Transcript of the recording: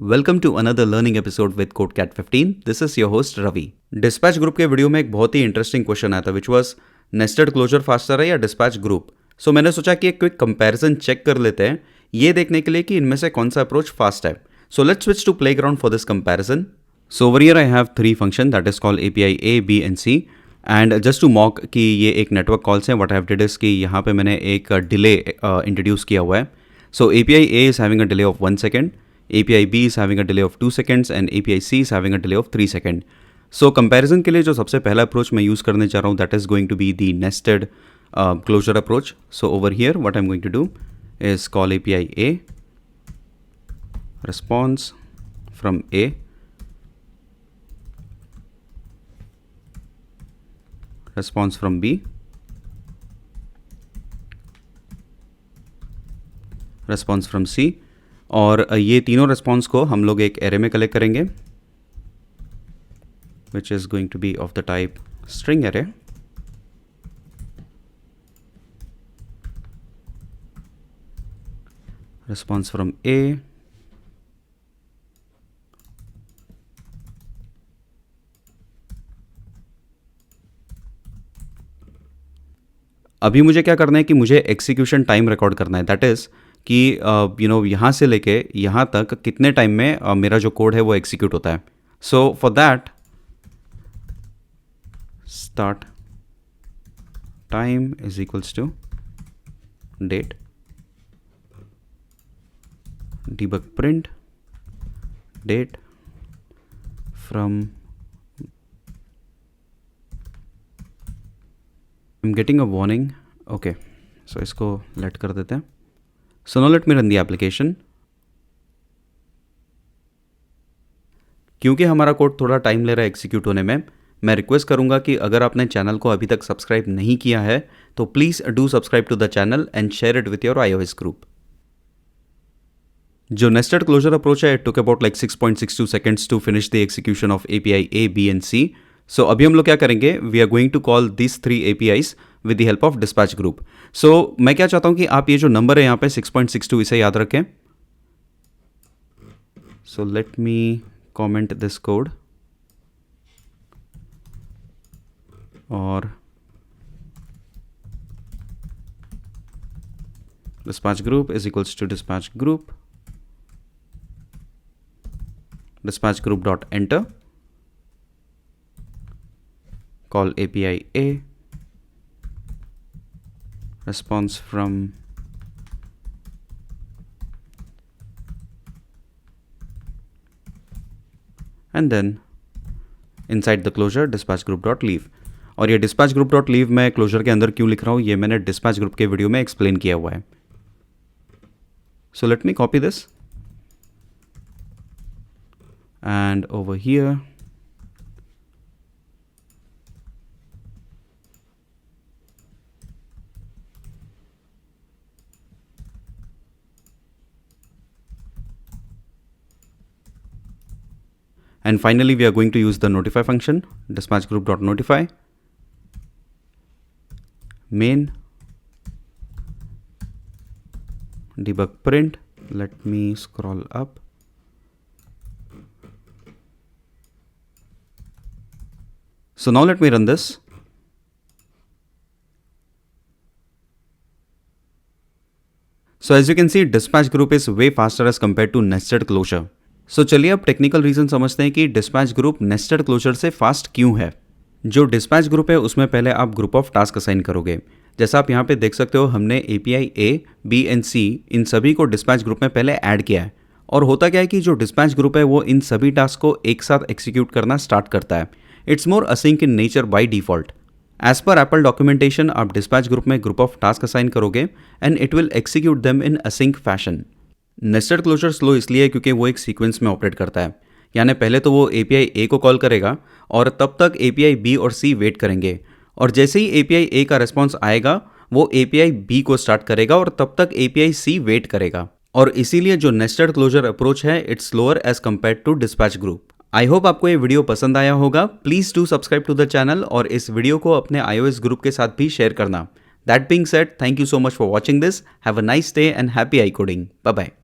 Welcome to another learning episode with CodeCat 15. This is your host Ravi. Dispatch group के video में एक बहुत ही इंटरेस्टिंग क्वेश्चन आया था which was nested closure faster है या डिस्पैच ग्रुप. सो मैंने सोचा कि एक क्विक कंपैरिजन चेक कर लेते हैं ये देखने के लिए कि इनमें से कौन सा अप्रोच फास्ट है. So let's switch to playground for this comparison. So over here I have three function that is called API A, B and C. And just to mock कि ये एक नेटवर्क कॉल्स हैं, what I have did is कि यहाँ पे मैंने एक delay introduce किया हुआ है. सो API A is having a delay of 1 second, API B is having a delay of 2 seconds and API C is having a delay of 3 seconds. So comparison के लिए जो सबसे पहला अप्रोच मैं यूज़ करने जा रहा हूँ that is going to be the nested closure approach. So over here what I'm going to do is call API A, response from A, response from B, response from C. और ये तीनों response को हम लोग एक array में collect करेंगे which is going to be of the type string array. Response from A, अभी मुझे क्या करना है कि मुझे एग्जीक्यूशन टाइम रिकॉर्ड करना है. दैट इज़ कि यहाँ से लेके यहाँ तक कितने टाइम में मेरा जो कोड है वो एग्जीक्यूट होता है. So for that start time is equals to date debug print date from I'm getting a warning. Okay, so इसको let कर देते हैं. So now let me run the application. क्योंकि हमारा कोड थोड़ा टाइम ले रहा है एग्जीक्यूट होने में, मैं रिक्वेस्ट करूंगा कि अगर आपने चैनल को अभी तक सब्सक्राइब नहीं किया है तो please do subscribe to the channel and share it with your iOS group. जो नेस्टेड क्लोजर अप्रोच है it took about like 6.62 seconds to finish the execution of API A, B and C. So अभी हम लोग क्या करेंगे, we are going to call this 3 APIs with the help of dispatch group. सो मैं क्या चाहता हूं कि आप ये जो नंबर है यहाँ पे 6.62 इसे याद रखें. So let me comment this code और dispatch group is equals to dispatch group group dot enter, call API A, response from and then inside the closure dispatch group dot leave. और ये dispatch group dot leave मैं closure के अंदर क्यों लिख रहा हूँ ये मैंने dispatch group के वीडियो में एक्सप्लेन किया हुआ है. So let me copy this and over here and finally we are going to use the notify function, dispatch group dot notify main debug print. Let me scroll up. So now let me run this. So as you can see dispatch group is way faster as compared to nested closure. So चलिए अब technical reason समझते हैं कि dispatch group nested closure से fast क्यों है. जो dispatch group है उसमें पहले आप ग्रुप ऑफ टास्क असाइन करोगे. जैसा आप यहाँ पे देख सकते हो हमने API A, B and C इन सभी को डिस्पैच ग्रुप में पहले ऐड किया है. और होता क्या है कि जो डिस्पैच ग्रुप है वो इन सभी टास्क को एक साथ एक्सिक्यूट करना स्टार्ट करता है. It's more async in nature by default. As per Apple documentation आप डिस्पैच ग्रुप में ग्रुप ऑफ टास्क असाइन करोगे and it will execute them in async fashion. Nested closure slow इसलिए है क्योंकि वो एक सीक्वेंस में ऑपरेट करता है. यानी पहले तो वो API A को कॉल करेगा और तब तक API B और C वेट करेंगे और जैसे ही API A का रिस्पॉन्स आएगा वो API B को स्टार्ट करेगा और तब तक API C वेट करेगा. और इसीलिए जो नेस्टेड क्लोजर अप्रोच है it's slower as compared to dispatch group. I hope आपको ये वीडियो पसंद आया होगा. Please do subscribe to the channel और इस वीडियो को अपने iOS ग्रुप के साथ भी शेयर करना. That being said, thank you so much for watching this. Have a nice day and happy iCoding. Bye bye.